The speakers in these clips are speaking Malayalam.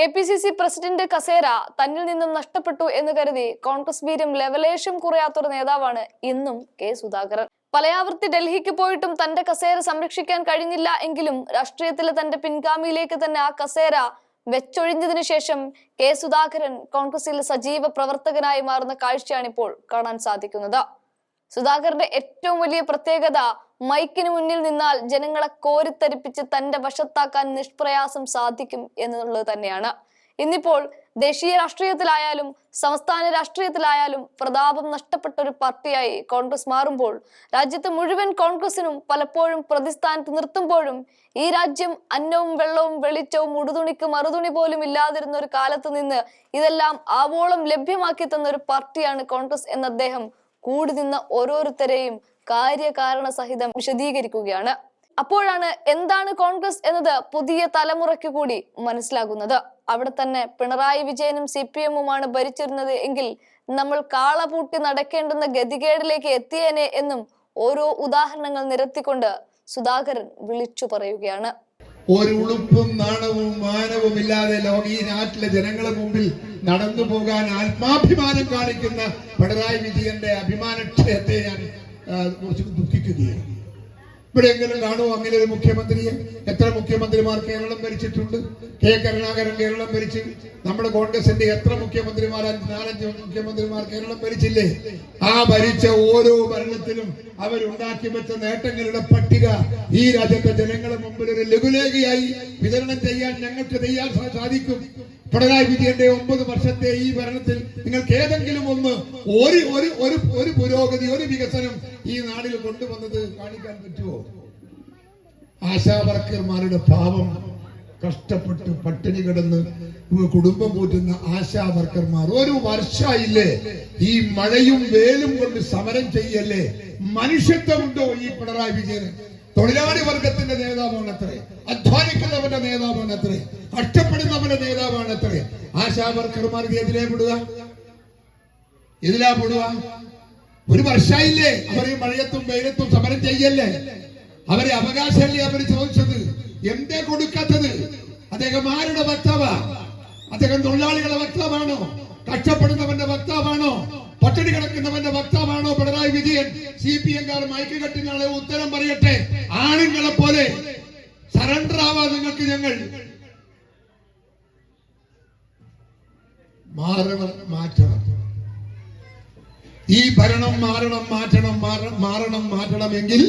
KPCC പ്രസിഡന്റ് കസേര തന്നിൽ നിന്നും നഷ്ടപ്പെട്ടു എന്ന് കരുതി കോൺഗ്രസ് വീര്യം ലെവലേശം കുറയാത്തൊരു നേതാവാണ് ഇന്നും കെ സുധാകരൻ. പലയാവർത്തി ഡൽഹിക്ക് പോയിട്ടും തന്റെ കസേര സംരക്ഷിക്കാൻ കഴിഞ്ഞില്ല എങ്കിലും രാഷ്ട്രീയത്തിലെ തന്റെ പിൻഗാമിയിലേക്ക് തന്നെ ആ കസേര വെച്ചൊഴിഞ്ഞതിനു ശേഷം കെ സുധാകരൻ കോൺഗ്രസിൽ സജീവ പ്രവർത്തകനായി മാറുന്ന കാഴ്ചയാണ് ഇപ്പോൾ കാണാൻ സാധിക്കുന്നത്. സുധാകരന്റെ ഏറ്റവും വലിയ പ്രത്യേകത മൈക്കിന് മുന്നിൽ നിന്നാൽ ജനങ്ങളെ കോരിത്തരിപ്പിച്ച് തന്റെ വശത്താക്കാൻ നിഷ്പ്രയാസം സാധിക്കും എന്നുള്ളത് തന്നെയാണ്. ഇന്നിപ്പോൾ ദേശീയ രാഷ്ട്രീയത്തിലായാലും സംസ്ഥാന രാഷ്ട്രീയത്തിലായാലും പ്രതാപം നഷ്ടപ്പെട്ട ഒരു പാർട്ടിയായി കോൺഗ്രസ് മാറുമ്പോൾ രാജ്യത്ത് മുഴുവൻ കോൺഗ്രസിനും പലപ്പോഴും പ്രതിസ്ഥാനത്ത് നിർത്തുമ്പോഴും ഈ രാജ്യം അന്നവും വെള്ളവും വെളിച്ചവും ഉടുതുണിക്ക് മറുതുണി പോലും ഇല്ലാതിരുന്ന ഒരു കാലത്ത് നിന്ന് ഇതെല്ലാം ആവോളം ലഭ്യമാക്കി തന്ന ഒരു പാർട്ടിയാണ് കോൺഗ്രസ് എന്ന് അദ്ദേഹം കൂടി നിന്ന ഓരോരുത്തരെയും കാര്യകാരണ സഹിതം വിശദീകരിക്കുകയാണ്. അപ്പോഴാണ് എന്താണ് കോൺഗ്രസ് എന്നത് പുതിയ തലമുറയ്ക്ക് കൂടി മനസ്സിലാകുന്നത്. അവിടെ തന്നെ പിണറായി വിജയനും CPM-ഉമാണ് ഭരിച്ചിരുന്നത് എങ്കിൽ നമ്മൾ കാളപൂട്ടി നടക്കേണ്ടുന്ന ഗതികേടിലേക്ക് എത്തിയേനെ എന്നും ഓരോ ഉദാഹരണങ്ങൾ നിരത്തിക്കൊണ്ട് സുധാകരൻ വിളിച്ചു പറയുകയാണ്. ഒരു ഉളുപ്പും നാണവും മാനവും ഇല്ലാതെ ഈ നാട്ടിലെ ജനങ്ങളെ മുമ്പിൽ നടന്നു പോകാൻ ആത്മാഭിമാനം കാണിക്കുന്ന പിണറായി വിജയന്റെ അഭിമാനക്ഷയത്തെ ഞാൻ കുറിച്ച് ദുഃഖിക്കുകയാണ്. ഇവിടെയെങ്കിലും കാണുമോ അങ്ങനെ ഒരു മുഖ്യമന്ത്രിയെ? എത്ര മുഖ്യമന്ത്രിമാർ കേരളം ഭരിച്ചിട്ടുണ്ട്? കെ കരുണാകരൻ കേരളം ഭരിച്ചു. നമ്മുടെ കോൺഗ്രസിന്റെ എത്ര മുഖ്യമന്ത്രിമാർ? 4-5 മുഖ്യമന്ത്രിമാർ കേരളം ഭരിച്ചില്ലേ? ആ ഭരിച്ച ഓരോ ഭരണത്തിലും അവരുണ്ടാക്കി വെച്ച നേട്ടങ്ങളുടെ പട്ടിക ഈ രാജ്യത്തെ ജനങ്ങളുടെ മുമ്പിൽ ഒരു ലഘുലേഖയായി വിതരണം ചെയ്യാൻ ഞങ്ങൾക്ക് സാധിക്കും. പിണറായി വിജയന്റെ 9 വർഷത്തെ ഈ ഭരണത്തിൽ നിങ്ങൾക്ക് ഏതെങ്കിലും ഒന്ന് ഒരു പുരോഗതി, ഒരു വികസനം ഈ നാടിൽ കൊണ്ടുവന്നത് കാണിക്കാൻ പറ്റുമോ? ആശാ വർക്കർമാരുടെ പാവം കഷ്ടപ്പെട്ട് പട്ടിണി കിടന്ന് കുടുംബം പോറ്റുന്ന ആശാ വർക്കർമാർ ഒരു വർഷമായില്ലേ ഈ മഴയും വേലും കൊണ്ട് സമരം ചെയ്യല്ലേ? മനുഷ്യത്വമുണ്ടോ ഈ പിണറായി വിജയന്? തൊഴിലാളി വർഗത്തിന്റെ നേതാവാണത്രേ, അധ്വാനിക്കുന്നവന്റെ നേതാവാണത്രേ, കഷ്ടപ്പെടുന്നവന്റെ നേതാവാണത്രേ. ആശാ വർക്കർമാർക്ക് എതിലേ വിടുക? ഒരു വർഷമായില്ലേ അവർ ഈ മഴയത്തും വെയിലത്തും സമരം ചെയ്യല്ലേ? അവരെ അവകാശമല്ലേ അവർ ചോദിച്ചത്? എന്തേ കൊടുക്കാത്തത്? അദ്ദേഹം ആരുടെ വക്താവാ? അദ്ദേഹം തൊഴിലാളികളുടെ വക്താവാണോ? കഷ്ടപ്പെടുന്നവന്റെ വക്താവാണോ? പട്ടിണി കിടക്കുന്നവന്റെ വക്താവാണോ പിണറായി വിജയൻ? CPM-കാർ മയക്ക് കെട്ടുന്ന ഉത്തരം പറയട്ടെ. ആണുങ്ങളെ പോലെ സറണ്ടർ ആവാ നിങ്ങൾക്ക്. ഞങ്ങൾ മാറ്റണം. ഈ ഭരണം മാറണമെങ്കിൽ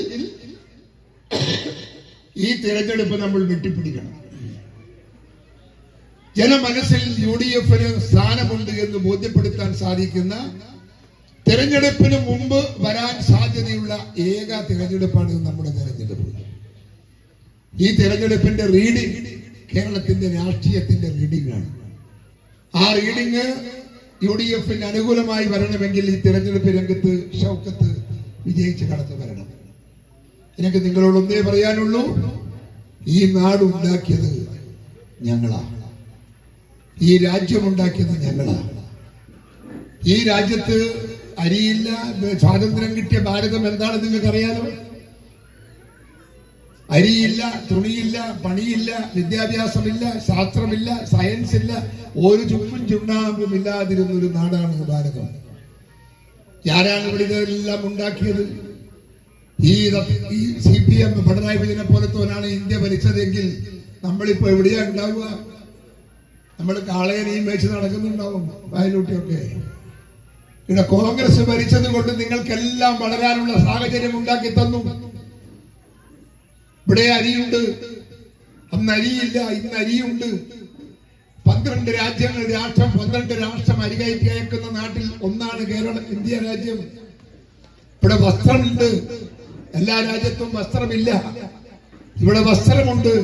ഈ തിരഞ്ഞെടുപ്പ് നമ്മൾ വെട്ടിപ്പിടിക്കണം. ജനമനസ്സിൽ UDF-ന് സ്ഥാനമുണ്ട് എന്ന് ബോധ്യപ്പെടുത്താൻ സാധിക്കുന്ന തിരഞ്ഞെടുപ്പിന് മുമ്പ് വരാൻ സാധ്യതയുള്ള ഏക തിരഞ്ഞെടുപ്പാണ് നമ്മുടെ തിരഞ്ഞെടുപ്പ്. ഈ തിരഞ്ഞെടുപ്പിന്റെ റീഡിംഗ് കേരളത്തിന്റെ രാഷ്ട്രീയത്തിന്റെ റീഡിംഗ് ആണ്. ആ റീഡിംഗ് UDF-ന് അനുകൂലമായി വരണമെങ്കിൽ ഈ തിരഞ്ഞെടുപ്പ് രംഗത്ത് ഷൗക്കത്ത് വിജയിച്ച് കടന്നു വരണം. എനിക്ക് നിങ്ങളോടൊന്നേ പറയാനുള്ളൂ, ഈ നാടുണ്ടാക്കിയത് ഞങ്ങളാണ്, ഈ രാജ്യമുണ്ടാക്കിയത് ഞങ്ങളാണ്. ഈ രാജ്യത്ത് അരിയില്ല. സ്വാതന്ത്ര്യം കിട്ടിയ ഭാരതം എന്താണെന്ന് നിങ്ങൾക്കറിയാലോ? അരിയില്ല, തുണിയില്ല, പണിയില്ല, വിദ്യാഭ്യാസമില്ല, ശാസ്ത്രമില്ല, സയൻസ് ഇല്ല, ഒരു ചുക്കും ചുണ്ണാമ്പും ഇല്ലാതിരുന്ന ഒരു നാടാണ് ഭാരതം. ആരാണ് ഇവിടെ ഇതെല്ലാം ഉണ്ടാക്കിയത്? ഈ CPM പിണറായി വിജയനെ പോലത്തോനാണ് ഇന്ത്യ ഭരിച്ചതെങ്കിൽ നമ്മളിപ്പോ എവിടെയാ ഉണ്ടാവുക? നമ്മൾ കാളയനെയും വെച്ച് നടക്കുന്നുണ്ടാവും വയലൂട്ടിയൊക്കെ. ഇവിടെ കോൺഗ്രസ് ഭരിച്ചത് കൊണ്ട് നിങ്ങൾക്കെല്ലാം വളരാനുള്ള സാഹചര്യം ഉണ്ടാക്കി തന്നു. ഇവിടെ അരിയുണ്ട്, അന്ന് അരിയില്ല, ഇന്ന് അരിയുണ്ട്. 12 രാഷ്ട്രം അരി കയറ്റി അയക്കുന്ന നാട്ടിൽ ഒന്നാണ് ഇന്ത്യ രാജ്യം. ഇവിടെ വസ്ത്രമുണ്ട്. എല്ലാ രാജ്യത്തും വസ്ത്രമില്ല, ഇവിടെ വസ്ത്രമുണ്ട്.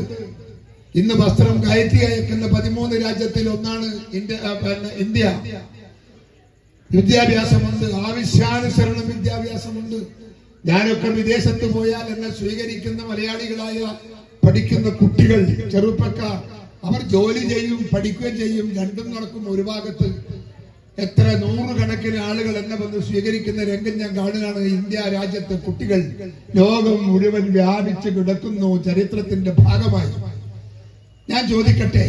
ഇന്ന് വസ്ത്രം കയറ്റി അയക്കുന്ന 13 രാജ്യത്തിൽ ഒന്നാണ് ഇന്ത്യ. വിദ്യാഭ്യാസമുണ്ട്, ആവശ്യാനുസരണം വിദ്യാഭ്യാസമുണ്ട്. ഞാനൊക്കെ വിദേശത്ത് പോയാൽ എന്നെ സ്വീകരിക്കുന്ന മലയാളികളായ പഠിക്കുന്ന കുട്ടികൾ, ചെറുപ്പക്കാർ, അവർ ജോലി ചെയ്യും, പഠിക്കുകയും ചെയ്യും, രണ്ടും നടക്കും. ഒരു ഭാഗത്ത് എത്ര 100 കണക്കിന് ആളുകൾ എന്നെ വന്ന് സ്വീകരിക്കുന്ന രംഗം ഞാൻ കാണുകയാണ്. ഇന്ത്യ രാജ്യത്തെ കുട്ടികൾ ലോകം മുഴുവൻ വ്യാപിച്ചു കിടക്കുന്നു ചരിത്രത്തിന്റെ ഭാഗമായി. ഞാൻ ചോദിക്കട്ടെ,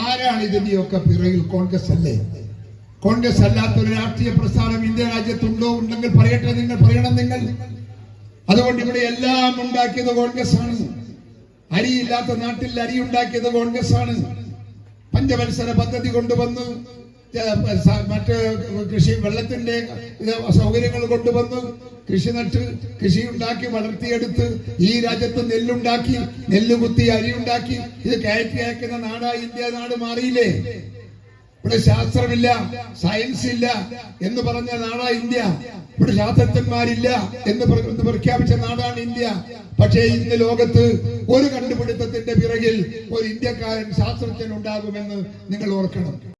ആരാണ് ഇതിന്റെയൊക്കെ പിറകിൽ? കോൺഗ്രസ് അല്ലേ? കോൺഗ്രസ് അല്ലാത്തൊരു രാഷ്ട്രീയ പ്രസ്ഥാനം ഇന്ത്യ രാജ്യത്തുണ്ടോ? ഉണ്ടെങ്കിൽ പറയട്ടെ, നിങ്ങൾ പറയണം. നിങ്ങൾ അതുകൊണ്ട് ഇവിടെ എല്ലാം ഉണ്ടാക്കിയത് കോൺഗ്രസ് ആണ്. അരിയില്ലാത്ത നാട്ടിൽ അരി ഉണ്ടാക്കിയത് കോൺഗ്രസ് ആണ്. പഞ്ചവത്സര പദ്ധതി കൊണ്ടുവന്ന് മറ്റ് കൃഷി വെള്ളത്തിന്റെ സൗകര്യങ്ങൾ കൊണ്ടുവന്ന് കൃഷി നട്ട് കൃഷി ഉണ്ടാക്കി വളർത്തിയെടുത്ത് ഈ രാജ്യത്ത് നെല്ലുണ്ടാക്കി, നെല്ലുകുത്തി അരി ഉണ്ടാക്കി ഇത് കയറ്റി അയക്കുന്ന നാടായി ഇന്ത്യ നാട് മാറിയില്ലേ? ഇവിടെ ശാസ്ത്രമില്ല, സയൻസ് ഇല്ല എന്ന് പറഞ്ഞ നാടാ ഇന്ത്യ. ഇവിടെ ശാസ്ത്രജ്ഞന്മാരില്ല എന്ന് പ്രഖ്യാപിച്ച നാടാണ് ഇന്ത്യ. പക്ഷേ ഇന്ന് ലോകത്ത് ഒരു കണ്ടുപിടുത്തത്തിന്റെ പിറകിൽ ഒരു ഇന്ത്യക്കാരൻ ശാസ്ത്രജ്ഞൻ ഉണ്ടാകുമെന്ന് നിങ്ങൾ ഓർക്കണം.